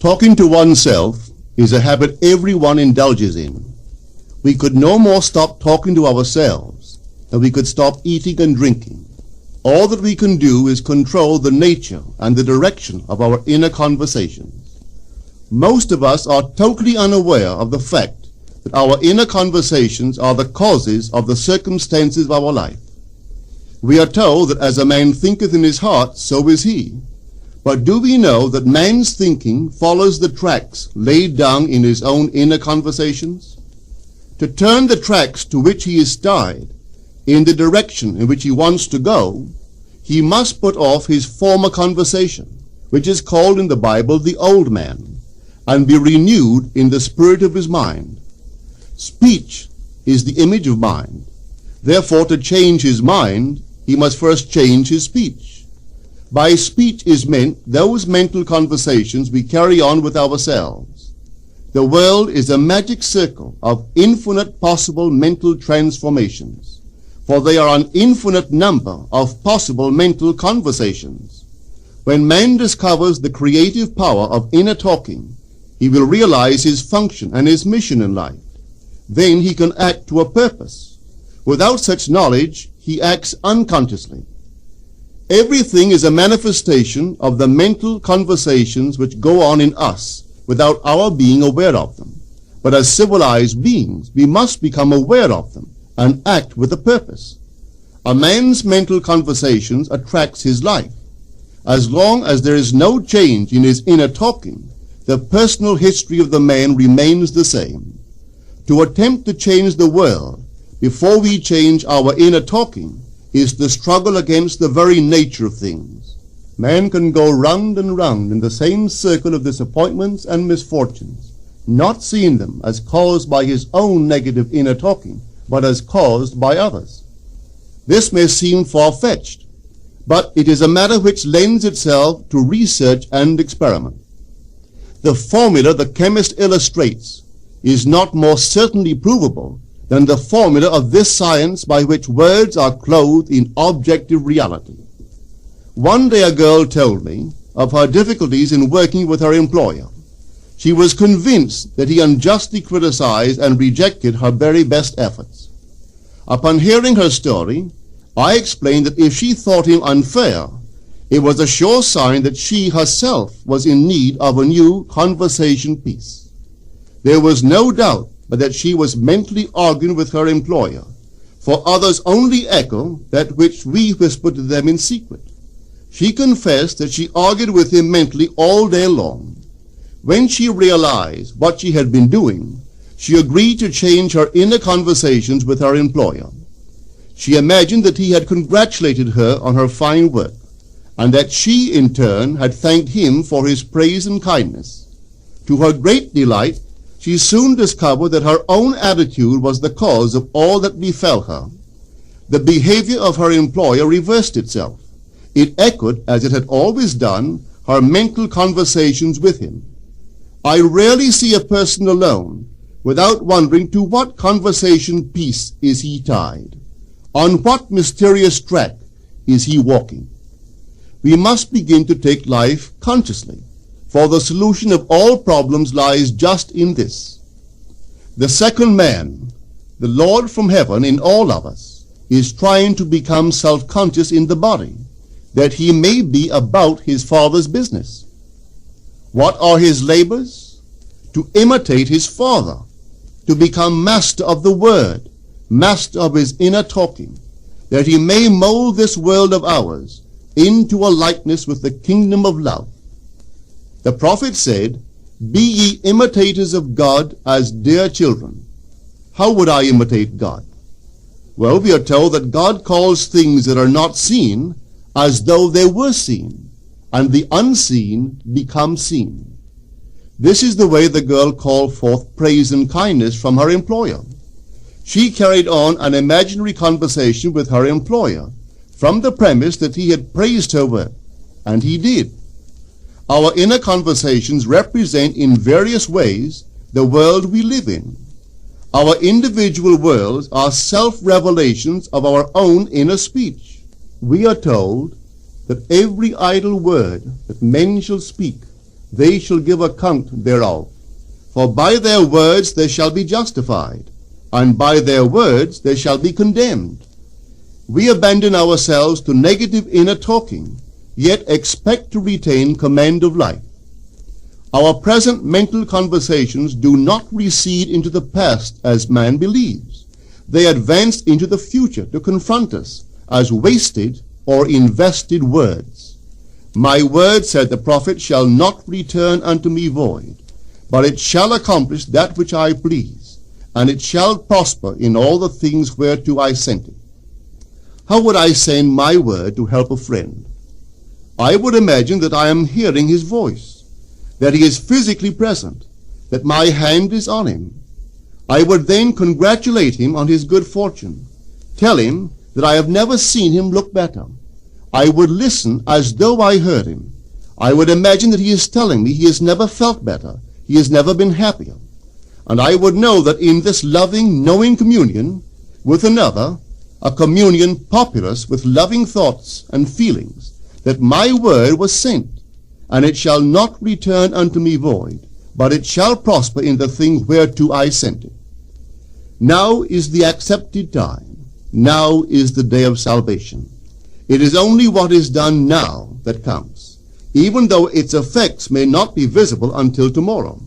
Talking to oneself is a habit everyone indulges in. We could no more stop talking to ourselves than we could stop eating and drinking. All that we can do is control the nature and the direction of our inner conversations. Most of us are totally unaware of the fact that our inner conversations are the causes of the circumstances of our life. We are told that as a man thinketh in his heart, so is he. But do we know that man's thinking follows the tracks laid down in his own inner conversations? To turn the tracks to which he is tied in the direction in which he wants to go, he must put off his former conversation, which is called in the Bible the old man, and be renewed in the spirit of his mind. Speech is the image of mind. Therefore, to change his mind, he must first change his speech. By speech is meant those mental conversations we carry on with ourselves. The world is a magic circle of infinite possible mental transformations, for there are an infinite number of possible mental conversations. When man discovers the creative power of inner talking, he will realize his function and his mission in life. Then he can act to a purpose. Without such knowledge, he acts unconsciously. Everything is a manifestation of the mental conversations which go on in us without our being aware of them. But as civilized beings, we must become aware of them and act with a purpose. A man's mental conversations attracts his life. As long as there is no change in his inner talking, the personal history of the man remains the same. To attempt to change the world before we change our inner talking is the struggle against the very nature of things. Man can go round and round in the same circle of disappointments and misfortunes, not seeing them as caused by his own negative inner talking, but as caused by others. This may seem far-fetched, but it is a matter which lends itself to research and experiment. The formula the chemist illustrates is not more certainly provable than the formula of this science by which words are clothed in objective reality. One day a girl told me of her difficulties in working with her employer. She was convinced that he unjustly criticized and rejected her very best efforts. Upon hearing her story, I explained that if she thought him unfair, it was a sure sign that she herself was in need of a new conversation piece. There was no doubt but that she was mentally arguing with her employer, for others only echo that which we whisper to them in secret. She confessed that she argued with him mentally all day long. When she realized what she had been doing, she agreed to change her inner conversations with her employer. She imagined that he had congratulated her on her fine work, and that she, in turn, had thanked him for his praise and kindness. To her great delight, she soon discovered that her own attitude was the cause of all that befell her. The behavior of her employer reversed itself. It echoed, as it had always done, her mental conversations with him. I rarely see a person alone without wondering to what conversation piece is he tied. On what mysterious track is he walking? We must begin to take life consciously, for the solution of all problems lies just in this. The second man, the Lord from heaven in all of us, is trying to become self-conscious in the body, that he may be about his Father's business. What are his labors? To imitate his Father, to become master of the Word, master of his inner talking, that he may mold this world of ours into a likeness with the kingdom of love. The prophet said, "Be ye imitators of God as dear children." How would I imitate God? Well, we are told that God calls things that are not seen as though they were seen, and the unseen become seen. This is the way the girl called forth praise and kindness from her employer. She carried on an imaginary conversation with her employer from the premise that he had praised her work, and he did. Our inner conversations represent in various ways the world we live in. Our individual worlds are self-revelations of our own inner speech. We are told that every idle word that men shall speak, they shall give account thereof. For by their words they shall be justified, and by their words they shall be condemned. We abandon ourselves to negative inner talking, yet expect to retain command of life. Our present mental conversations do not recede into the past as man believes. They advance into the future to confront us as wasted or invested words. My word, said the prophet, shall not return unto me void, but it shall accomplish that which I please, and it shall prosper in all the things whereto I sent it. How would I send my word to help a friend? I would imagine that I am hearing his voice, that he is physically present, that my hand is on him. I would then congratulate him on his good fortune, tell him that I have never seen him look better. I would listen as though I heard him. I would imagine that he is telling me he has never felt better, he has never been happier. And I would know that in this loving, knowing communion with another, a communion populous with loving thoughts and feelings, that my word was sent, and it shall not return unto me void, but it shall prosper in the thing whereto I sent it. Now is the accepted time. Now is the day of salvation. It is only what is done now that counts, even though its effects may not be visible until tomorrow.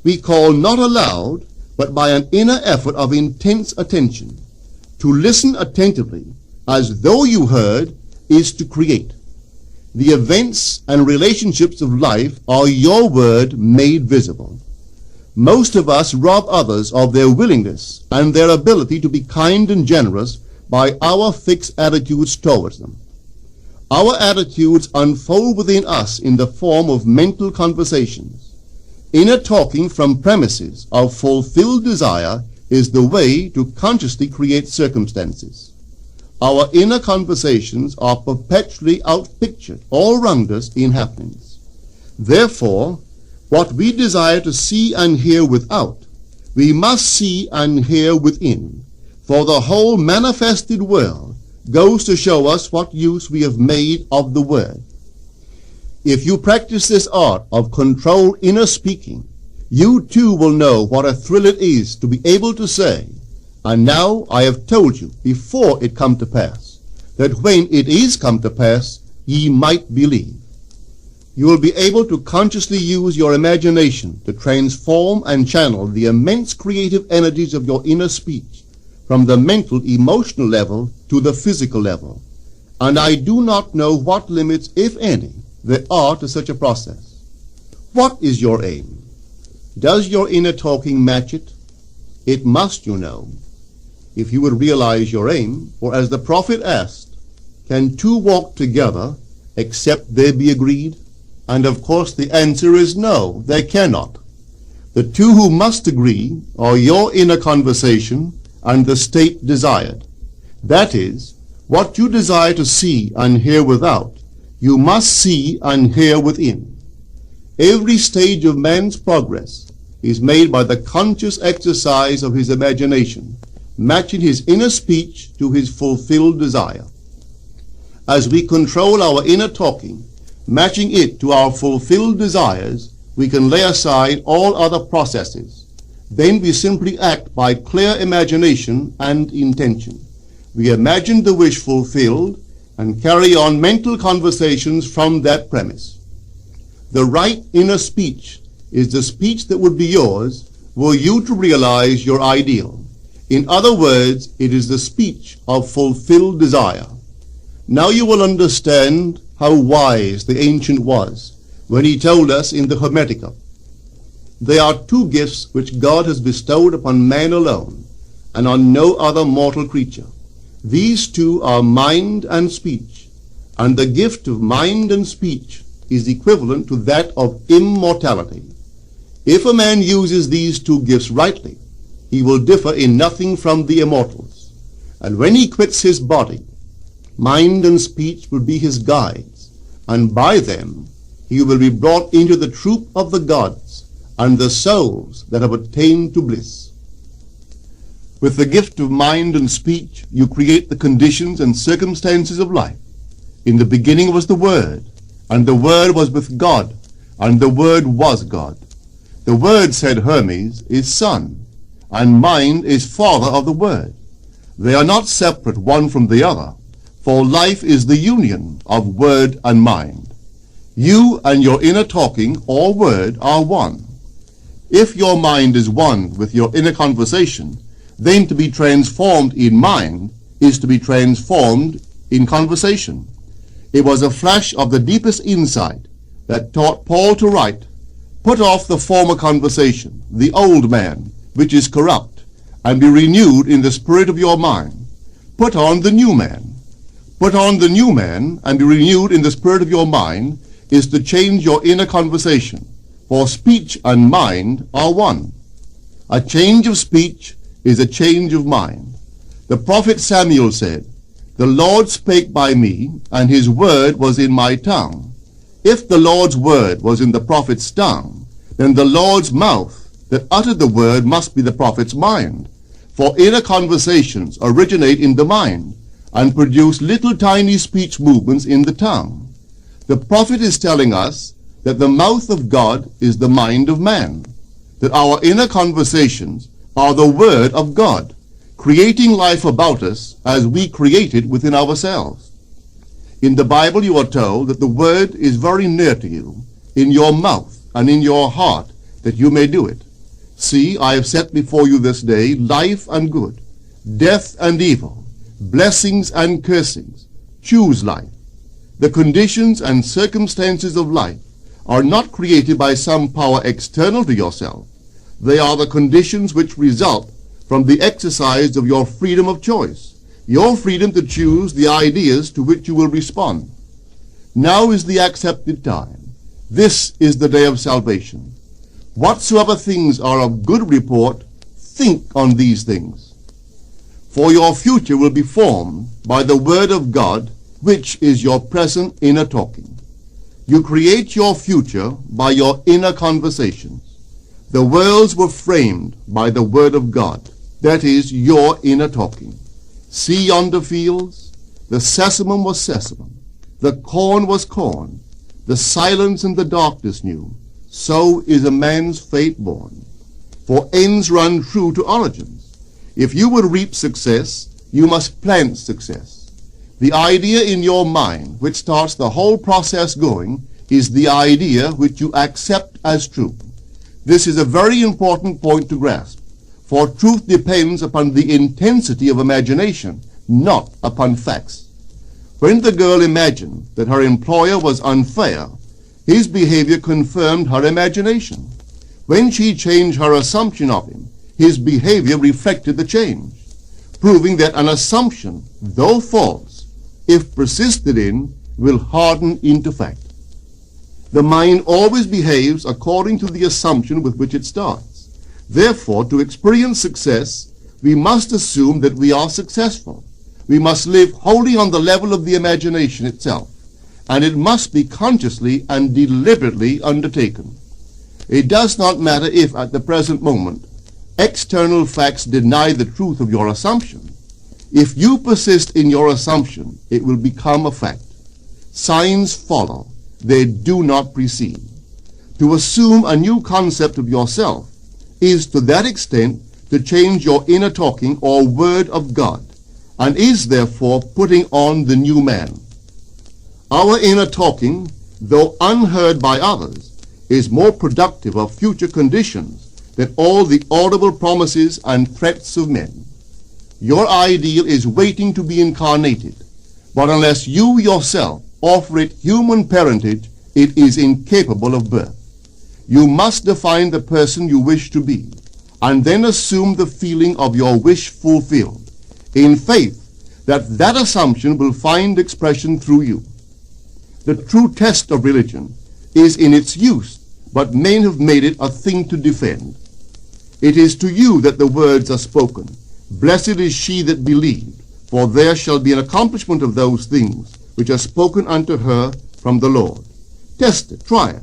We call not aloud, but by an inner effort of intense attention. To listen attentively, as though you heard, is to create. The events and relationships of life are your word made visible. Most of us rob others of their willingness and their ability to be kind and generous by our fixed attitudes towards them. Our attitudes unfold within us in the form of mental conversations. Inner talking from premises of fulfilled desire is the way to consciously create circumstances. Our inner conversations are perpetually outpictured all round us in happenings. Therefore, what we desire to see and hear without, we must see and hear within, for the whole manifested world goes to show us what use we have made of the word. If you practice this art of controlled inner speaking, you too will know what a thrill it is to be able to say, and now I have told you before it come to pass, that when it is come to pass, ye might believe. You will be able to consciously use your imagination to transform and channel the immense creative energies of your inner speech from the mental, emotional level to the physical level. And I do not know what limits, if any, there are to such a process. What is your aim? Does your inner talking match it? It must, you know. If you would realize your aim, or as the prophet asked, can two walk together except they be agreed? And of course the answer is no, they cannot. The two who must agree are your inner conversation and the state desired. That is, what you desire to see and hear without, you must see and hear within. Every stage of man's progress is made by the conscious exercise of his imagination, matching his inner speech to his fulfilled desire. As we control our inner talking, matching it to our fulfilled desires, we can lay aside all other processes. Then we simply act by clear imagination and intention. We imagine the wish fulfilled and carry on mental conversations from that premise. The right inner speech is the speech that would be yours were you to realize your ideal. In other words, it is the speech of fulfilled desire. Now you will understand how wise the ancient was when he told us in the Hermetica, there are two gifts which God has bestowed upon man alone, and on no other mortal creature. These two are mind and speech, and the gift of mind and speech is equivalent to that of immortality. If a man uses these two gifts rightly, he will differ in nothing from the immortals. And when he quits his body, mind and speech will be his guides, and by them he will be brought into the troop of the gods and the souls that have attained to bliss. With the gift of mind and speech, you create the conditions and circumstances of life. In the beginning was the Word, and the Word was with God, and the Word was God. The Word, said Hermes, is Son, and mind is Father of the Word. They are not separate one from the other, for life is the union of word and mind. You and your inner talking or word are one. If your mind is one with your inner conversation, then to be transformed in mind is to be transformed in conversation. It was a flash of the deepest insight that taught Paul to write, "Put off the former conversation, the old man, which is corrupt, and be renewed in the spirit of your mind. Put on the new man." Put on the new man and be renewed in the spirit of your mind is to change your inner conversation, for speech and mind are one. A change of speech is a change of mind. The prophet Samuel said, "The Lord spake by me, and his word was in my tongue." If the Lord's word was in the prophet's tongue, then the Lord's mouth that uttered the word must be the prophet's mind. For inner conversations originate in the mind and produce little tiny speech movements in the tongue. The prophet is telling us that the mouth of God is the mind of man, that our inner conversations are the word of God, creating life about us as we create it within ourselves. In the Bible you are told that the word is very near to you, in your mouth and in your heart, that you may do it. See, I have set before you this day life and good, death and evil, blessings and cursings. Choose life. The conditions and circumstances of life are not created by some power external to yourself. They are the conditions which result from the exercise of your freedom of choice, your freedom to choose the ideas to which you will respond. Now is the accepted time. This is the day of salvation. Whatsoever things are of good report, think on these things. For your future will be formed by the word of God, which is your present inner talking. You create your future by your inner conversations. The worlds were framed by the word of God, that is, your inner talking. See yonder fields? The sesamum was sesamum, the corn was corn, the silence and the darkness knew. So is a man's fate born. For ends run true to origins. If you would reap success, you must plant success. The idea in your mind which starts the whole process going is the idea which you accept as true. This is a very important point to grasp, for truth depends upon the intensity of imagination, not upon facts. When the girl imagined that her employer was unfair, his behavior confirmed her imagination. When she changed her assumption of him, his behavior reflected the change, proving that an assumption, though false, if persisted in, will harden into fact. The mind always behaves according to the assumption with which it starts. Therefore, to experience success, we must assume that we are successful. We must live wholly on the level of the imagination itself, and it must be consciously and deliberately undertaken. It does not matter if, at the present moment, external facts deny the truth of your assumption. If you persist in your assumption, it will become a fact. Signs follow, they do not precede. To assume a new concept of yourself is to that extent to change your inner talking or word of God, and is therefore putting on the new man. Our inner talking, though unheard by others, is more productive of future conditions than all the audible promises and threats of men. Your ideal is waiting to be incarnated, but unless you yourself offer it human parentage, it is incapable of birth. You must define the person you wish to be, and then assume the feeling of your wish fulfilled, in faith that that assumption will find expression through you. The true test of religion is in its use, but men have made it a thing to defend. It is to you that the words are spoken. Blessed is she that believed, for there shall be an accomplishment of those things which are spoken unto her from the Lord. Test it, try it.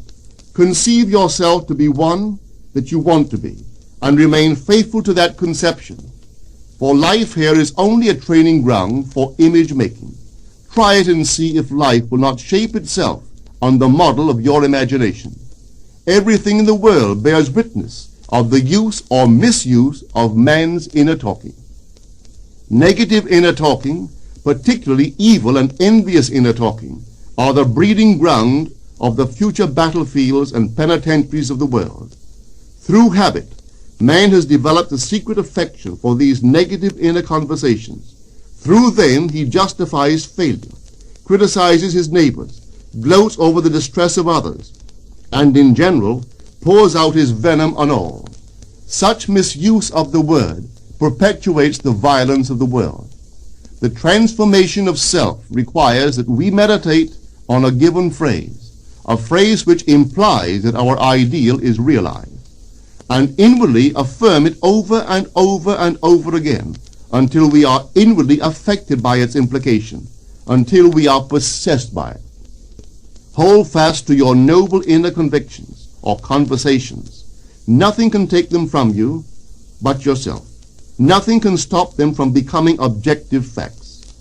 Conceive yourself to be one that you want to be, and remain faithful to that conception. For life here is only a training ground for image making. Try it and see if life will not shape itself on the model of your imagination. Everything in the world bears witness of the use or misuse of man's inner talking. Negative inner talking, particularly evil and envious inner talking, are the breeding ground of the future battlefields and penitentiaries of the world. Through habit, man has developed a secret affection for these negative inner conversations. Through them he justifies failure, criticizes his neighbors, gloats over the distress of others, and in general pours out his venom on all. Such misuse of the word perpetuates the violence of the world. The transformation of self requires that we meditate on a given phrase, a phrase which implies that our ideal is realized, and inwardly affirm it over and over and over again until we are inwardly affected by its implication, until we are possessed by it. Hold fast to your noble inner convictions or conversations. Nothing can take them from you but yourself. Nothing can stop them from becoming objective facts.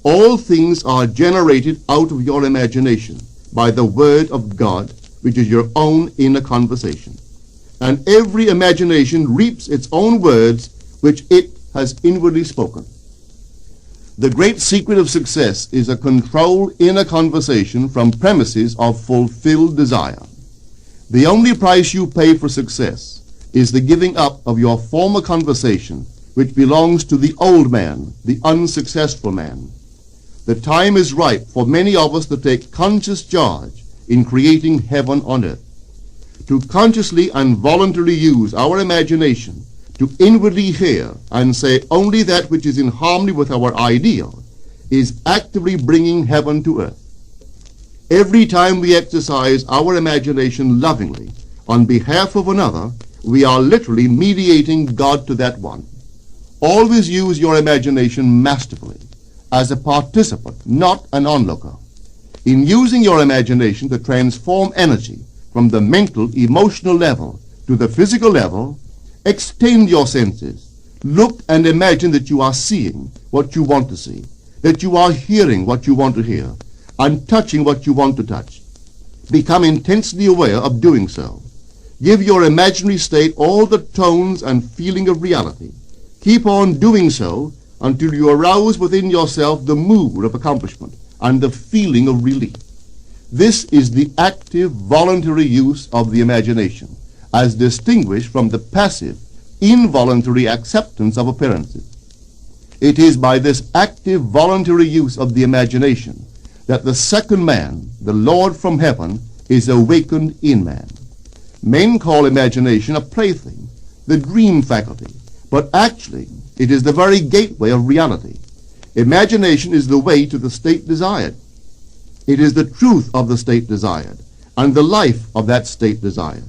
All things are generated out of your imagination by the Word of God, which is your own inner conversation. And every imagination reaps its own words which it has inwardly spoken. The great secret of success is a controlled inner conversation from premises of fulfilled desire. The only price you pay for success is the giving up of your former conversation, which belongs to the old man, the unsuccessful man. The time is ripe for many of us to take conscious charge in creating heaven on earth. To consciously and voluntarily use our imagination to inwardly hear and say only that which is in harmony with our ideal is actively bringing heaven to earth. Every time we exercise our imagination lovingly on behalf of another, we are literally mediating God to that one. Always use your imagination masterfully, as a participant, not an onlooker. In using your imagination to transform energy from the mental, emotional level to the physical level, extend your senses. Look and imagine that you are seeing what you want to see, that you are hearing what you want to hear, and touching what you want to touch. Become intensely aware of doing so. Give your imaginary state all the tones and feeling of reality. Keep on doing so until you arouse within yourself the mood of accomplishment and the feeling of relief. This is the active, voluntary use of the imagination, as distinguished from the passive, involuntary acceptance of appearances. It is by this active, voluntary use of the imagination that the second man, the Lord from heaven, is awakened in man. Men call imagination a plaything, the dream faculty, but actually it is the very gateway of reality. Imagination is the way to the state desired. It is the truth of the state desired, and the life of that state desired.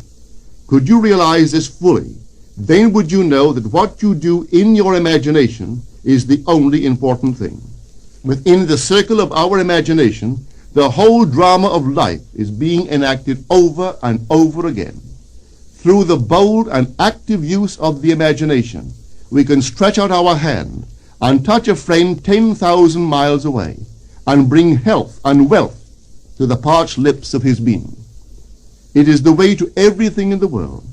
Could you realize this fully, then would you know that what you do in your imagination is the only important thing. Within the circle of our imagination, the whole drama of life is being enacted over and over again. Through the bold and active use of the imagination, we can stretch out our hand and touch a friend 10,000 miles away and bring health and wealth to the parched lips of his being. It is the way to everything in the world.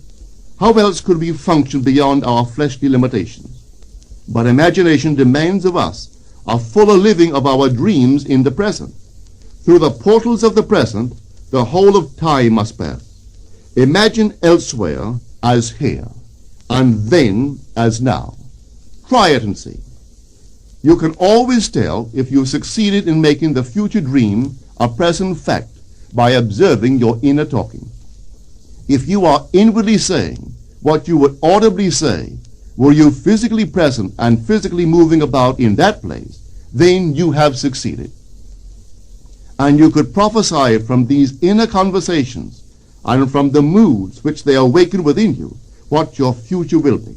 How else could we function beyond our fleshly limitations? But imagination demands of us a fuller living of our dreams in the present. Through the portals of the present, the whole of time must pass. Imagine elsewhere as here, and then as now. Try it and see. You can always tell if you've succeeded in making the future dream a present fact by observing your inner talking. If you are inwardly saying what you would audibly say, were you physically present and physically moving about in that place, then you have succeeded. And you could prophesy from these inner conversations and from the moods which they awaken within you what your future will be.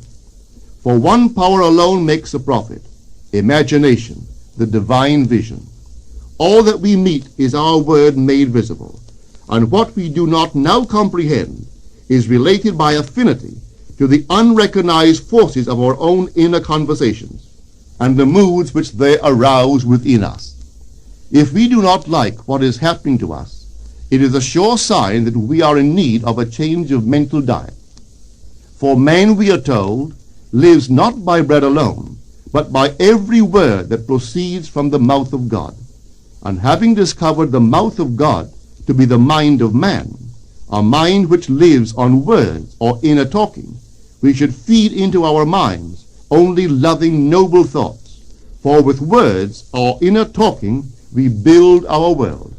For one power alone makes a prophet, imagination, the divine vision. All that we meet is our word made visible, and what we do not now comprehend is related by affinity to the unrecognized forces of our own inner conversations and the moods which they arouse within us. If we do not like what is happening to us, It is a sure sign that we are in need of a change of mental diet. For man, we are told, lives not by bread alone, but by every word that proceeds from the mouth of God. And having discovered the mouth of God to be the mind of man, a mind which lives on words or inner talking, we should feed into our minds only loving, noble thoughts. For with words or inner talking we build our world.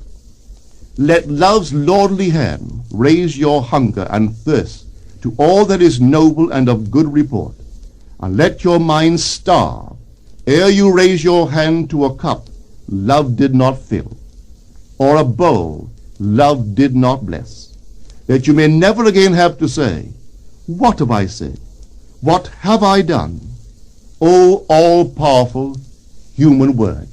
Let love's lordly hand raise your hunger and thirst to all that is noble and of good report, and let your mind starve ere you raise your hand to a cup love did not fill, or a bowl love did not bless, that you may never again have to say, "What have I said? What have I done?" O all-powerful human word.